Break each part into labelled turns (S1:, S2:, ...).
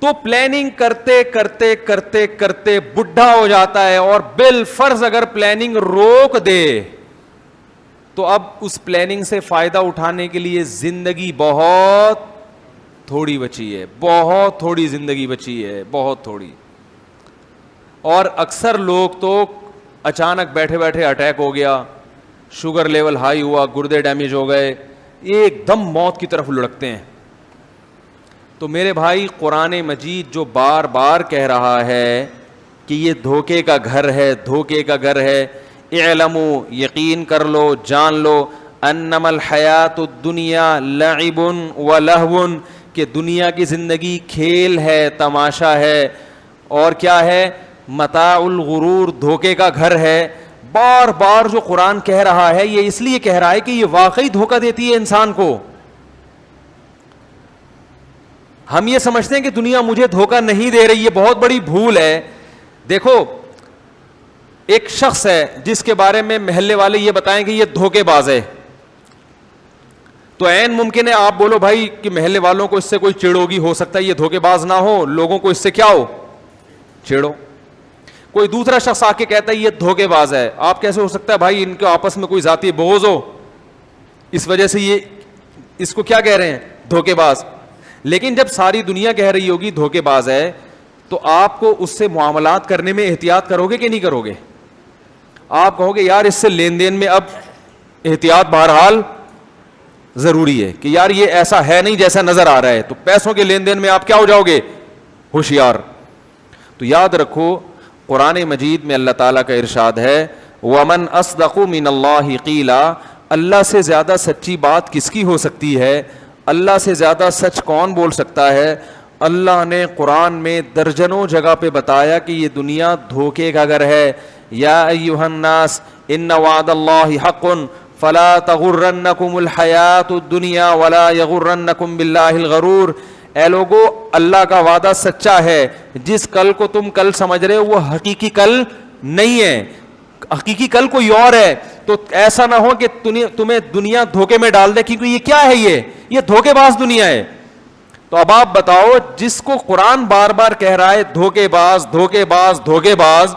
S1: تو پلاننگ کرتے کرتے کرتے کرتے بڈھا ہو جاتا ہے, اور بالفرض اگر پلاننگ روک دے تو اب اس پلاننگ سے فائدہ اٹھانے کے لیے زندگی بہت تھوڑی بچی ہے, بہت تھوڑی زندگی بچی ہے, بہت تھوڑی. اور اکثر لوگ تو اچانک بیٹھے بیٹھے اٹیک ہو گیا, شوگر لیول ہائی ہوا, گردے ڈیمیج ہو گئے, ایک دم موت کی طرف لڑکتے ہیں. تو میرے بھائی قرآن مجید جو بار بار کہہ رہا ہے کہ یہ دھوکے کا گھر ہے, دھوکے کا گھر ہے, اعلموا یقین کر لو, جان لو, انما الحیات الدنیا لعب ولہو, کہ دنیا کی زندگی کھیل ہے, تماشا ہے, اور کیا ہے, متاع الغرور, دھوکے کا گھر ہے. بار بار جو قرآن کہہ رہا ہے یہ اس لیے کہہ رہا ہے کہ یہ واقعی دھوکہ دیتی ہے انسان کو. ہم یہ سمجھتے ہیں کہ دنیا مجھے دھوکہ نہیں دے رہی, یہ بہت بڑی بھول ہے. دیکھو ایک شخص ہے جس کے بارے میں محلے والے یہ بتائیں کہ یہ دھوکے باز ہے, تو عین ممکن ہے آپ بولو بھائی کہ محلے والوں کو اس سے کوئی چڑ ہوگی, ہو سکتا ہے یہ دھوکے باز نہ ہو, لوگوں کو اس سے کیا ہو, چھیڑو. کوئی دوسرا شخص آ کے کہتا ہے یہ دھوکے باز ہے, آپ کیسے ہو سکتا ہے بھائی ان کے آپس میں کوئی ذاتی بغض ہو, اس وجہ سے یہ اس کو کیا کہہ رہے ہیں, دھوکے باز. لیکن جب ساری دنیا کہہ رہی ہوگی دھوکے باز ہے, تو آپ کو اس سے معاملات کرنے میں احتیاط کرو گے کہ نہیں کرو گے؟ آپ کہو گے یار اس سے لین دین میں اب احتیاط بہرحال ضروری ہے, کہ یار یہ ایسا ہے نہیں جیسا نظر آ رہا ہے, تو پیسوں کے لین دین میں آپ کیا ہو جاؤ گے, ہوشیار. تو یاد رکھو قرآن مجید میں اللہ تعالیٰ کا ارشاد ہے, وَمَنْ أَصْدَقُ مِنَ اللَّهِ قِيلًا, اللہ سے زیادہ سچی بات کس کی ہو سکتی ہے, اللہ سے زیادہ سچ کون بول سکتا ہے. اللہ نے قرآن میں درجنوں جگہ پہ بتایا کہ یہ دنیا دھوکے کا گھر ہے. یا ایھا الناس ان وعد اللہ حق فلا تغرنکم الحیات الدنیا ولا یغرنکم باللہ الغرور. اے لوگو اللہ کا وعدہ سچا ہے, جس کل کو تم کل سمجھ رہے ہو وہ حقیقی کل نہیں ہے, حقیقی کل کوئی اور ہے. تو ایسا نہ ہو کہ تمہیں دنیا دھوکے میں ڈال دے, کیونکہ یہ کیا ہے, یہ دھوکے باز دنیا ہے. تو اب آپ بتاؤ, جس کو قرآن بار بار کہہ رہا ہے دھوکے باز دھوکے باز دھوکے باز,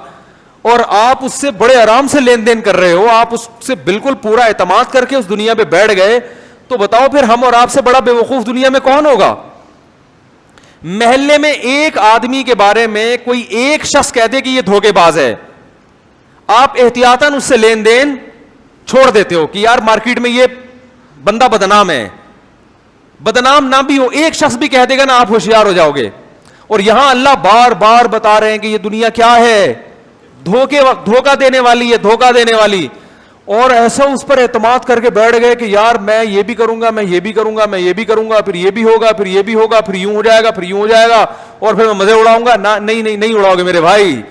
S1: اور آپ اس سے بڑے آرام سے لین دین کر رہے ہو, آپ اس سے بالکل پورا اعتماد کر کے اس دنیا پہ بیٹھ گئے, تو بتاؤ پھر ہم اور آپ سے بڑا بے وقوف دنیا میں کون ہوگا؟ محلے میں ایک آدمی کے بارے میں کوئی ایک شخص کہہ دے کہ یہ دھوکے باز ہے, آپ احتیاطاً اس سے لین دین چھوڑ دیتے ہو کہ یار مارکیٹ میں یہ بندہ بدنام ہے. بدنام نہ بھی ہو, ایک شخص بھی کہہ دے گا نا, آپ ہوشیار ہو جاؤ گے. اور یہاں اللہ بار بار بتا رہے ہیں کہ یہ دنیا کیا ہے, دھوکہ دینے والی ہے, دھوکہ دینے والی. اور ایسا اس پر اعتماد کر کے بیٹھ گئے کہ یار میں یہ بھی کروں گا, میں یہ بھی کروں گا, میں یہ بھی کروں گا, پھر یہ بھی ہوگا, پھر یہ بھی ہوگا, پھر یوں ہو جائے گا, پھر یوں ہو جائے گا, اور پھر میں مزے اڑاؤں گا. نہیں نہیں نہیں اڑاؤ گے میرے بھائی,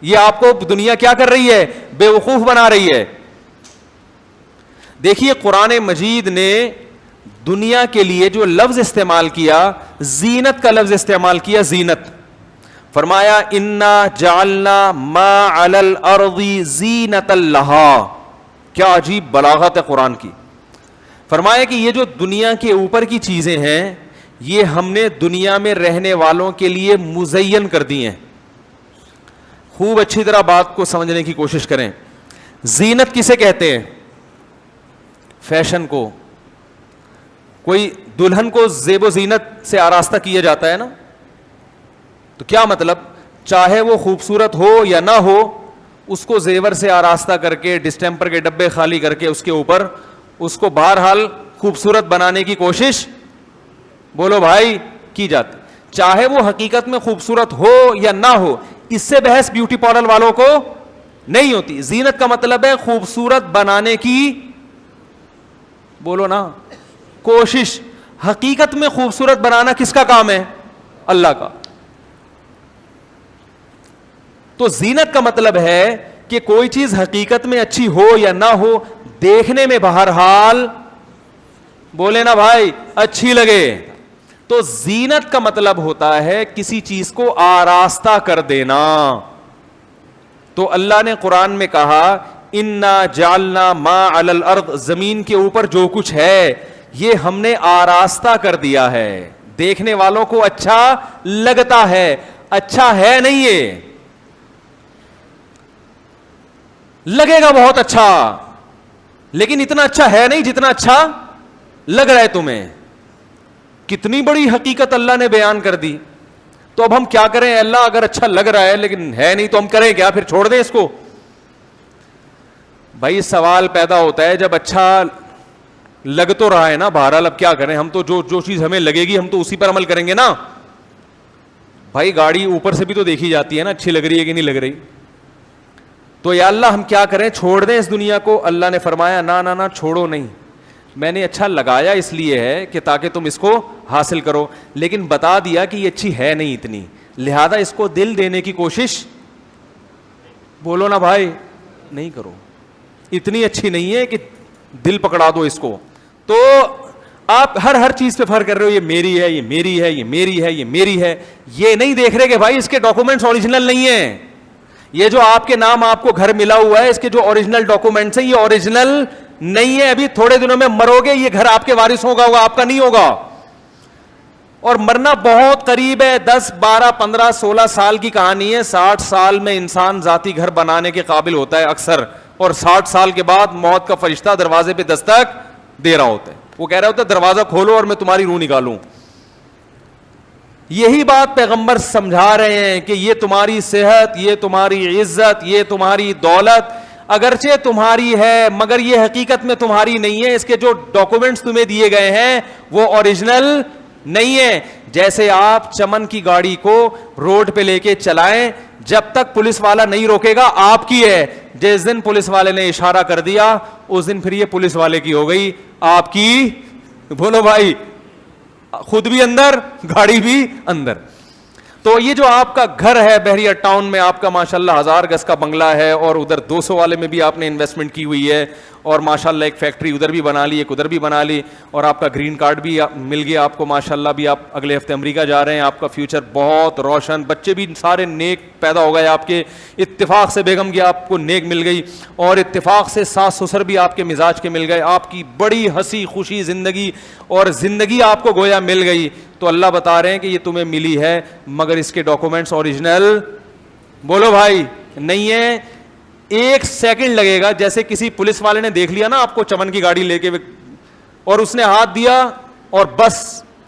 S1: یہ آپ کو دنیا کیا کر رہی ہے, بے وقوف بنا رہی ہے. دیکھیے قرآن مجید نے دنیا کے لیے جو لفظ استعمال کیا, زینت کا لفظ استعمال کیا, زینت. فرمایا انا جعلنا ما علی الارض زینۃ لہا. کیا عجیب بلاغت ہے قرآن کی. فرمایا کہ یہ جو دنیا کے اوپر کی چیزیں ہیں یہ ہم نے دنیا میں رہنے والوں کے لیے مزین کر دی ہیں. خوب اچھی طرح بات کو سمجھنے کی کوشش کریں. زینت کسے کہتے ہیں؟ فیشن کو. کوئی دلہن کو زیب و زینت سے آراستہ کیا جاتا ہے نا, تو کیا مطلب, چاہے وہ خوبصورت ہو یا نہ ہو, اس کو زیور سے آراستہ کر کے, ڈسٹمپر کے ڈبے خالی کر کے اس کے اوپر اس کو بہرحال خوبصورت بنانے کی کوشش, بولو بھائی, کی جاتی. چاہے وہ حقیقت میں خوبصورت ہو یا نہ ہو, اس سے بحث بیوٹی پارلر والوں کو نہیں ہوتی. زینت کا مطلب ہے خوبصورت بنانے کی, بولو نا, کوشش. حقیقت میں خوبصورت بنانا کس کا کام ہے؟ اللہ کا. تو زینت کا مطلب ہے کہ کوئی چیز حقیقت میں اچھی ہو یا نہ ہو, دیکھنے میں بہرحال, بولے نا بھائی, اچھی لگے. تو زینت کا مطلب ہوتا ہے کسی چیز کو آراستہ کر دینا. تو اللہ نے قرآن میں کہا انا جعلنا ما علی الارض, زمین کے اوپر جو کچھ ہے یہ ہم نے آراستہ کر دیا ہے, دیکھنے والوں کو اچھا لگتا ہے, اچھا ہے نہیں, یہ لگے گا بہت اچھا لیکن اتنا اچھا ہے نہیں جتنا اچھا لگ رہا ہے تمہیں. کتنی بڑی حقیقت اللہ نے بیان کر دی. تو اب ہم کیا کریں؟ اللہ اگر اچھا لگ رہا ہے لیکن ہے نہیں تو ہم کریں کیا؟ پھر چھوڑ دیں اس کو؟ بھائی سوال پیدا ہوتا ہے جب اچھا لگ تو رہا ہے نا, بہرحال اب کیا کریں, ہم تو جو چیز ہمیں لگے گی ہم تو اسی پر عمل کریں گے نا. بھائی گاڑی اوپر سے بھی تو دیکھی جاتی ہے نا, اچھی لگ رہی ہے کہ نہیں لگ رہی. تو یا اللہ ہم کیا کریں, چھوڑ دیں اس دنیا کو؟ اللہ نے فرمایا نہ چھوڑو نہیں, میں نے اچھا لگایا اس لیے ہے کہ تاکہ تم اس کو حاصل کرو, لیکن بتا دیا کہ یہ اچھی ہے نہیں اتنی, لہذا اس کو دل دینے کی کوشش, بولو نا بھائی, نہیں کرو. اتنی اچھی نہیں ہے کہ دل پکڑا دو اس کو. تو آپ ہر چیز پہ فرق کر رہے ہو, یہ میری ہے, یہ میری ہے, یہ میری ہے, یہ میری ہے. یہ نہیں دیکھ رہے کہ بھائی اس کے ڈاکومنٹس اوریجنل نہیں ہیں. یہ جو آپ کے نام آپ کو گھر ملا ہوا ہے, اس کے جو اوریجنل ڈاکومنٹس ہیں یہ اوریجنل نہیں ہے. ابھی تھوڑے دنوں میں مرو گے, یہ گھر آپ کے وارثوں کا ہوگا, آپ کا نہیں ہوگا. اور مرنا بہت قریب ہے, 10 12 15 16 سال کی کہانی ہے. 60 سال میں انسان ذاتی گھر بنانے کے قابل ہوتا ہے اکثر, اور 60 سال کے بعد موت کا فرشتہ دروازے پہ دستک دے رہا ہوتا ہے. وہ کہہ رہا ہوتا ہے دروازہ کھولو اور میں تمہاری روح نکالوں. یہی بات پیغمبر سمجھا رہے ہیں کہ یہ تمہاری صحت, یہ تمہاری عزت, یہ تمہاری دولت اگرچہ تمہاری ہے مگر یہ حقیقت میں تمہاری نہیں ہے. اس کے جو ڈاکومنٹس تمہیں دیے گئے ہیں وہ اوریجنل نہیں ہے. جیسے آپ چمن کی گاڑی کو روڈ پہ لے کے چلائیں, جب تک پولیس والا نہیں روکے گا آپ کی ہے. جس دن پولیس والے نے اشارہ کر دیا اس دن پھر یہ پولیس والے کی ہو گئی, آپ کی. بولو بھائی, خود بھی اندر, گاڑی بھی اندر. تو یہ جو آپ کا گھر ہے بحریہ ٹاؤن میں, آپ کا ماشاءاللہ 1000 گز کا بنگلہ ہے, اور ادھر 200 والے میں بھی آپ نے انویسٹمنٹ کی ہوئی ہے, اور ماشاءاللہ ایک فیکٹری ادھر بھی بنا لی, ایک ادھر بھی بنا لی, اور آپ کا گرین کارڈ بھی مل گیا آپ کو ماشاءاللہ. بھی آپ اگلے ہفتے امریکہ جا رہے ہیں, آپ کا فیوچر بہت روشن, بچے بھی سارے نیک پیدا ہو گئے آپ کے. اتفاق سے بیگم کی آپ کو نیک مل گئی, اور اتفاق سے ساس سسر بھی آپ کے مزاج کے مل گئے. آپ کی بڑی ہنسی خوشی زندگی, اور زندگی آپ کو گویا مل گئی. تو اللہ بتا رہے ہیں کہ یہ تمہیں ملی ہے مگر اس کے ڈاکومنٹس اوریجنل, بولو بھائی, نہیں ہے. 1 سیکنڈ لگے گا, جیسے کسی پولیس والے نے دیکھ لیا نا آپ کو چمن کی گاڑی لے کے اور اس نے ہاتھ دیا اور بس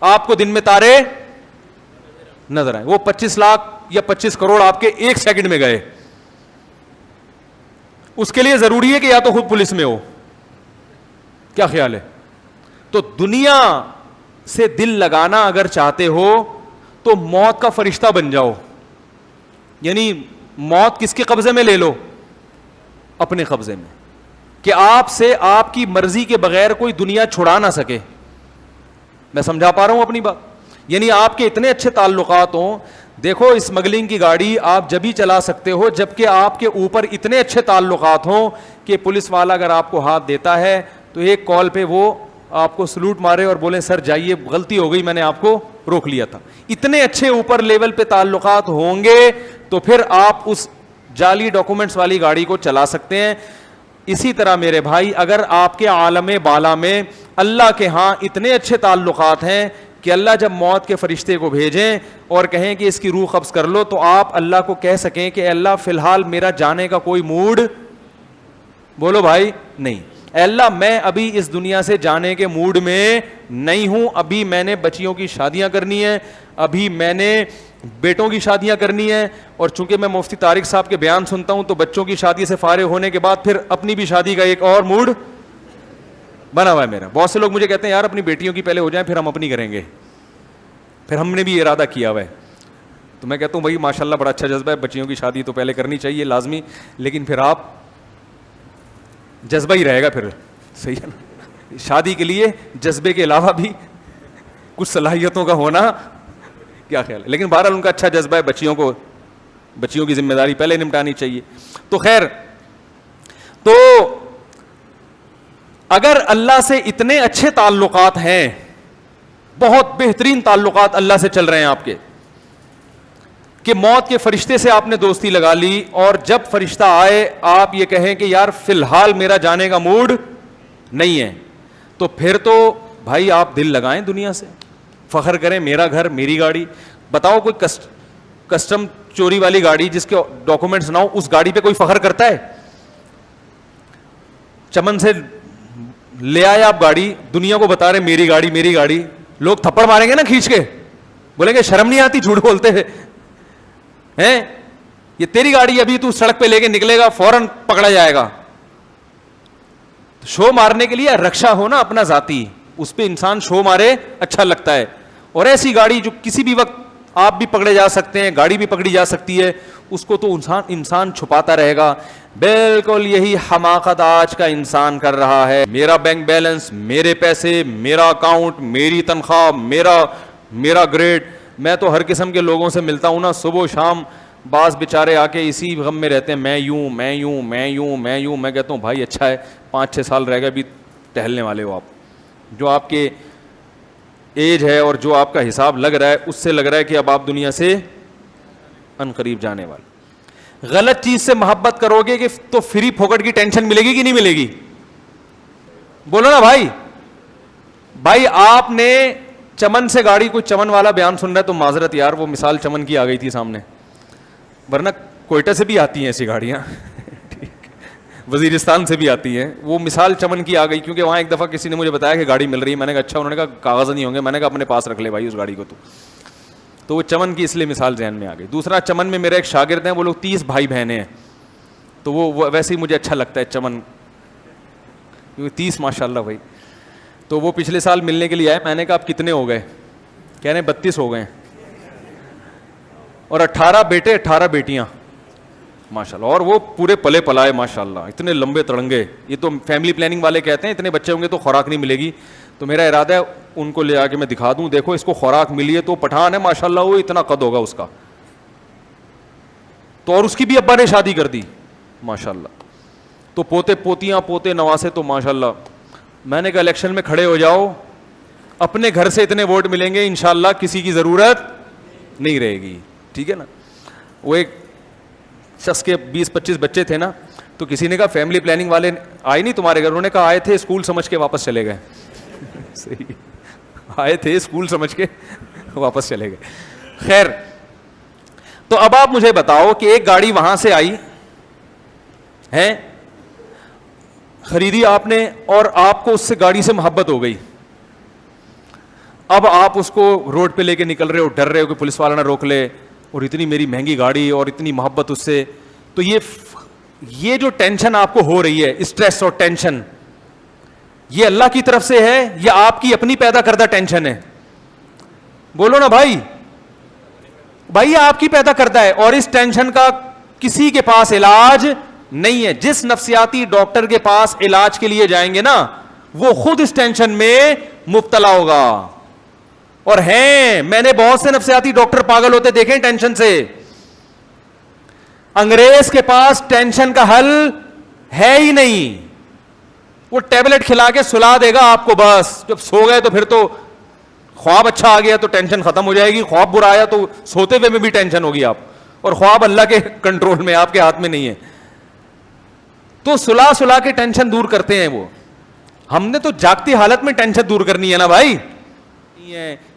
S1: آپ کو دن میں تارے نظر آئے, وہ 25 لاکھ یا 25 کروڑ آپ کے 1 سیکنڈ میں گئے. اس کے لیے ضروری ہے کہ یا تو خود پولیس میں ہو. کیا خیال ہے؟ تو دنیا سے دل لگانا اگر چاہتے ہو تو موت کا فرشتہ بن جاؤ. یعنی موت کس کے قبضے میں لے لو؟ اپنے قبضے میں, کہ آپ سے آپ کی مرضی کے بغیر کوئی دنیا چھڑا نہ سکے. میں سمجھا پا رہا ہوں اپنی بات؟ یعنی آپ کے اتنے اچھے تعلقات ہوں. دیکھو اسمگلنگ کی گاڑی آپ جب ہی چلا سکتے ہو جبکہ آپ کے اوپر اتنے اچھے تعلقات ہوں کہ پولیس والا اگر آپ کو ہاتھ دیتا ہے تو ایک کال پہ وہ آپ کو سلوٹ مارے اور بولیں سر جائیے, غلطی ہو گئی, میں نے آپ کو روک لیا تھا. اتنے اچھے اوپر لیول پہ تعلقات ہوں گے تو پھر آپ اس جعلی ڈاکومنٹس والی گاڑی کو چلا سکتے ہیں. اسی طرح میرے بھائی, اگر آپ کے عالم بالا میں اللہ کے ہاں اتنے اچھے تعلقات ہیں کہ اللہ جب موت کے فرشتے کو بھیجیں اور کہیں کہ اس کی روح قبض کر لو, تو آپ اللہ کو کہہ سکیں کہ اے اللہ فی الحال میرا جانے کا کوئی موڈ, بولو بھائی, نہیں. اے اللہ میں ابھی اس دنیا سے جانے کے موڈ میں نہیں ہوں, ابھی میں نے بچیوں کی شادیاں کرنی ہیں, ابھی میں نے بیٹوں کی شادیاں کرنی ہیں. اور چونکہ میں مفتی طارق صاحب کے بیان سنتا ہوں تو بچوں کی شادی سے فارغ ہونے کے بعد پھر اپنی بھی شادی کا ایک اور موڈ بنا ہوا ہے میرا. بہت سے لوگ مجھے کہتے ہیں یار اپنی بیٹیوں کی پہلے ہو جائیں پھر ہم اپنی کریں گے, پھر ہم نے بھی ارادہ کیا ہوا ہے. تو میں کہتا ہوں بھائی ماشاءاللہ بڑا اچھا جذبہ ہے, بچیوں کی شادی تو پہلے کرنی چاہیے لازمی, لیکن پھر آپ جذبہ ہی رہے گا پھر, صحیح ہے نا. شادی کے لیے جذبے کے علاوہ بھی کچھ صلاحیتوں کا ہونا, کیا خیال ہے. لیکن بہرحال ان کا اچھا جذبہ ہے, بچیوں کی ذمہ داری پہلے نمٹانی چاہیے. تو خیر, تو اگر اللہ سے اتنے اچھے تعلقات ہیں, بہت بہترین تعلقات اللہ سے چل رہے ہیں آپ کے, کہ موت کے فرشتے سے آپ نے دوستی لگا لی, اور جب فرشتہ آئے آپ یہ کہیں کہ یار فی الحال میرا جانے کا موڈ نہیں ہے, تو پھر تو بھائی آپ دل لگائیں دنیا سے. فخر کریں میرا گھر میری گاڑی. بتاؤ کوئی کسٹم چوری والی گاڑی جس کے ڈاکومنٹس نہ ہو, اس گاڑی پہ کوئی فخر کرتا ہے؟ چمن سے لے آئے آپ گاڑی, دنیا کو بتا رہے میری گاڑی میری گاڑی, لوگ تھپڑ ماریں گے نا کھینچ کے, بولیں گے شرم نہیں آتی, جھوٹ بولتے ہیں, یہ تیری گاڑی, ابھی تو سڑک پہ لے کے نکلے گا فوراً پکڑا جائے گا. شو مارنے کے لیے رکشا ہو نا اپنا ذاتی, اس پہ انسان شو مارے اچھا لگتا ہے. اور ایسی گاڑی جو کسی بھی وقت آپ بھی پکڑے جا سکتے ہیں, گاڑی بھی پکڑی جا سکتی ہے, اس کو تو انسان چھپاتا رہے گا. بالکل یہی حماقت آج کا انسان کر رہا ہے. میرا بینک بیلنس, میرے پیسے, میرا اکاؤنٹ, میری تنخواہ, میرا گریڈ. میں تو ہر قسم کے لوگوں سے ملتا ہوں نا صبح و شام, بعض بیچارے آ کے اسی غم میں رہتے ہیں, میں یوں میں یوں میں یوں میں یوں. میں کہتا ہوں بھائی اچھا ہے 5-6 سال رہ گئے, ابھی ٹہلنے والے ہو آپ. جو آپ کے ایج ہے اور جو آپ کا حساب لگ رہا ہے اس سے لگ رہا ہے کہ اب آپ دنیا سے ان قریب جانے والے. غلط چیز سے محبت کرو گے کہ تو فری پھوکٹ کی ٹینشن ملے گی کہ نہیں ملے گی؟ بولو نا بھائی. بھائی آپ نے چمن سے گاڑی, کوئی چمن والا بیان سن رہا ہے تو معذرت یار, وہ مثال چمن کی آ گئی تھی سامنے, ورنہ کوئٹہ سے بھی آتی ہیں ایسی گاڑیاں, وزیرستان سے بھی آتی ہیں. وہ مثال چمن کی آ گئی کیونکہ وہاں ایک دفعہ کسی نے مجھے بتایا کہ گاڑی مل رہی ہے. میں نے کہا اچھا, انہوں نے کہا کاغذ نہیں ہوں گے. میں نے کہا اپنے پاس رکھ لے بھائی اس گاڑی کو. تو وہ چمن کی اس لیے مثال ذہن میں آ گئی. دوسرا, چمن میں میرے ایک شاگرد ہیں, وہ لوگ 30 بھائی بہنیں ہیں, تو وہ ویسے ہی مجھے اچھا لگتا ہے چمن, کیونکہ 30 ماشاء اللہ بھائی. تو وہ پچھلے سال ملنے کے لیے آئے. میں نے کہا آپ کتنے ہو گئے؟ کہہ رہے ہیں 32 ہو گئے, اور 18 بیٹے 18 بیٹیاں ماشاء اللہ, اور وہ پورے پلے پلائے ماشاء اللہ, اتنے لمبے تڑنگے. یہ تو فیملی پلاننگ والے کہتے ہیں اتنے بچے ہوں گے تو خوراک نہیں ملے گی. تو میرا ارادہ ہے ان کو لے آ کے میں دکھا دوں, دیکھو اس کو خوراک ملی ہے, تو پٹھان ہے ماشاء اللہ, وہ اتنا قد ہوگا اس کا. تو اور اس کی بھی ابا نے شادی کر دی ماشاء اللہ. تو پوتے پوتیاں پوتے نواسے تو ماشاء اللہ. میں نے کہا الیکشن میں کھڑے ہو جاؤ, اپنے گھر سے اتنے ووٹ ملیں گے انشاءاللہ, کسی کی ضرورت نہیں رہے گی. ٹھیک ہے نا. وہ ایک شخص کے 20-25 بچے تھے نا, تو کسی نے کہا فیملی پلاننگ والے آئے نہیں تمہارے گھر؟ انہوں نے کہا آئے تھے, اسکول سمجھ کے واپس چلے گئے. صحیح, آئے تھے اسکول سمجھ کے واپس چلے گئے. خیر, تو اب آپ مجھے بتاؤ کہ ایک گاڑی وہاں سے آئی ہے, خریدی آپ نے, اور آپ کو اس سے گاڑی سے محبت ہو گئی. اب آپ اس کو روڈ پہ لے کے نکل رہے ہو, ڈر رہے ہو کہ پولیس والا نہ روک لے, اور اتنی میری مہنگی گاڑی اور اتنی محبت اس سے. تو یہ جو ٹینشن آپ کو ہو رہی ہے, اسٹریس اور ٹینشن, یہ اللہ کی طرف سے ہے یا آپ کی اپنی پیدا کردہ ٹینشن ہے؟ بولو نا بھائی. بھائی آپ کی پیدا کردہ ہے, اور اس ٹینشن کا کسی کے پاس علاج نہیں ہے. جس نفسیاتی ڈاکٹر کے پاس علاج کے لیے جائیں گے نا, وہ خود اس ٹینشن میں مبتلا ہوگا. اور ہیں, میں نے بہت سے نفسیاتی ڈاکٹر پاگل ہوتے دیکھیں ٹینشن سے. انگریز کے پاس ٹینشن کا حل ہے ہی نہیں, وہ ٹیبلٹ کھلا کے سلا دے گا آپ کو, بس جب سو گئے تو پھر تو خواب اچھا آ گیا تو ٹینشن ختم ہو جائے گی, خواب برا آیا تو سوتے ہوئے میں بھی ٹینشن ہوگی آپ, اور خواب اللہ کے کنٹرول میں, آپ کے ہاتھ میں نہیں ہے. تو سلا کے ٹینشن دور کرتے ہیں وہ. ہم نے تو جاگتی حالت میں ٹینشن دور کرنی ہے نا بھائی.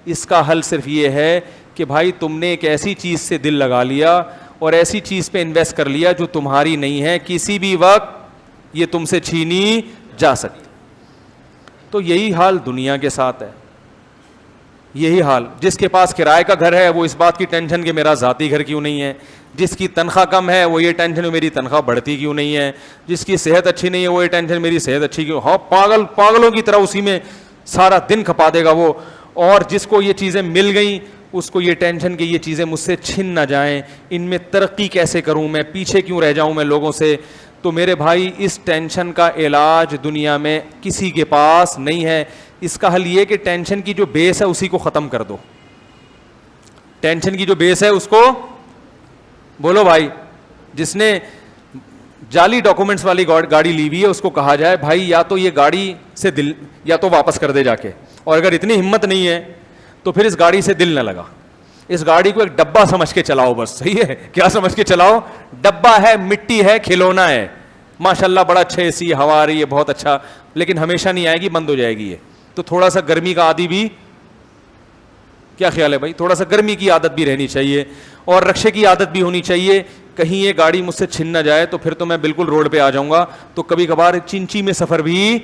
S1: اس کا حل صرف یہ ہے کہ بھائی تم نے ایک ایسی چیز سے دل لگا لیا اور ایسی چیز پہ انویسٹ کر لیا جو تمہاری نہیں ہے, کسی بھی وقت یہ تم سے چھینی جا سکتی. تو یہی حال دنیا کے ساتھ ہے. یہی حال, جس کے پاس کرائے کا گھر ہے وہ اس بات کی ٹینشن کہ میرا ذاتی گھر کیوں نہیں ہے. جس کی تنخواہ کم ہے وہ یہ ٹینشن میری تنخواہ بڑھتی کیوں نہیں ہے. جس کی صحت اچھی نہیں ہے وہ یہ ٹینشن میری صحت اچھی کیوں. ہاں, پاگلوں کی طرح اسی میں سارا دن کھپا دے گا وہ. اور جس کو یہ چیزیں مل گئیں اس کو یہ ٹینشن کہ یہ چیزیں مجھ سے چھن نہ جائیں, ان میں ترقی کیسے کروں, میں پیچھے کیوں رہ جاؤں میں لوگوں سے. تو میرے بھائی اس ٹینشن کا علاج دنیا میں کسی کے پاس نہیں ہے. اس کا حل یہ کہ ٹینشن کی جو بیس ہے اسی کو ختم کر دو. ٹینشن کی جو بیس ہے اس کو, بولو بھائی, جس نے جعلی ڈاکومنٹس والی گاڑی لی ہوئی ہے اس کو کہا جائے بھائی یا تو یہ گاڑی سے دل یا تو واپس کر دے جا کے, اور اگر اتنی ہمت نہیں ہے تو پھر اس گاڑی سے دل نہ لگا. اس گاڑی کو ایک ڈبہ سمجھ کے چلاؤ بس. صحیح ہے, کیا سمجھ کے چلاؤ؟ ڈبہ ہے, مٹی ہے, کھلونا ہے. ماشاءاللہ بڑا اچھا اے سی, ہوا آ رہی ہے, بہت اچھا, لیکن ہمیشہ نہیں آئے گی, بند ہو جائے گی یہ. تو تھوڑا سا گرمی کا عادی بھی کیا خیال ہے بھائی؟ تھوڑا سا گرمی کی عادت بھی رہنی چاہیے اور رکشے کی عادت بھی ہونی چاہیے. کہیں یہ گاڑی مجھ سے چھن نہ جائے تو پھر تو میں بالکل روڈ پہ آ جاؤں گا. تو کبھی کبھار چنچی میں سفر بھی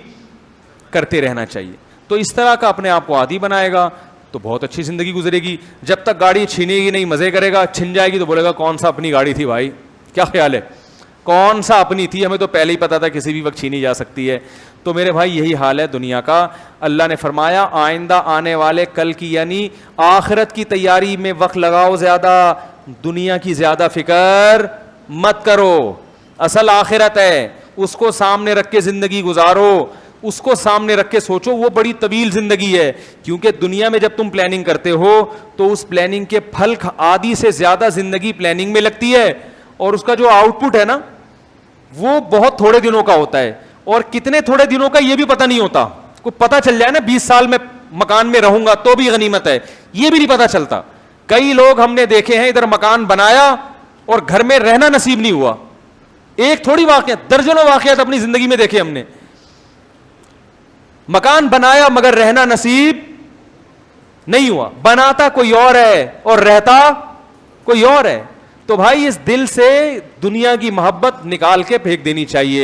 S1: کرتے رہنا چاہیے. تو اس طرح کا اپنے آپ کو عادی بنائے گا تو بہت اچھی زندگی گزرے گی. جب تک گاڑی چھینے گی نہیں مزے کرے گا, چھن جائے گی تو بولے گا کون سا اپنی گاڑی تھی بھائی. کیا خیال ہے؟ کون سا اپنی تھی, ہمیں تو پہلے ہی پتا تھا کسی بھی وقت چھینی جا سکتی ہے. تو میرے بھائی یہی حال ہے دنیا کا. اللہ نے فرمایا آئندہ آنے والے کل کی یعنی آخرت کی تیاری میں وقت لگاؤ زیادہ, دنیا کی زیادہ فکر مت کرو. اصل آخرت ہے, اس کو سامنے رکھ کے زندگی گزارو, اس کو سامنے رکھ کے سوچو. وہ بڑی طویل زندگی ہے, کیونکہ دنیا میں جب تم پلاننگ کرتے ہو تو اس پلاننگ کے پھل آدھی سے زیادہ زندگی پلاننگ میں لگتی ہے, اور اس کا جو آؤٹ پٹ ہے نا وہ بہت تھوڑے دنوں کا ہوتا ہے. اور کتنے تھوڑے دنوں کا یہ بھی پتہ نہیں ہوتا. کو پتہ چل جائے نا 20 سال میں مکان میں رہوں گا تو بھی غنیمت ہے, یہ بھی نہیں پتہ چلتا. کئی لوگ ہم نے دیکھے ہیں ادھر مکان بنایا اور گھر میں رہنا نصیب نہیں ہوا. ایک تھوڑی واقعات, درجنوں واقعات اپنی زندگی میں دیکھے ہم نے. مکان بنایا مگر رہنا نصیب نہیں ہوا, بناتا کوئی اور ہے اور رہتا کوئی اور ہے. تو بھائی اس دل سے دنیا کی محبت نکال کے پھینک دینی چاہیے.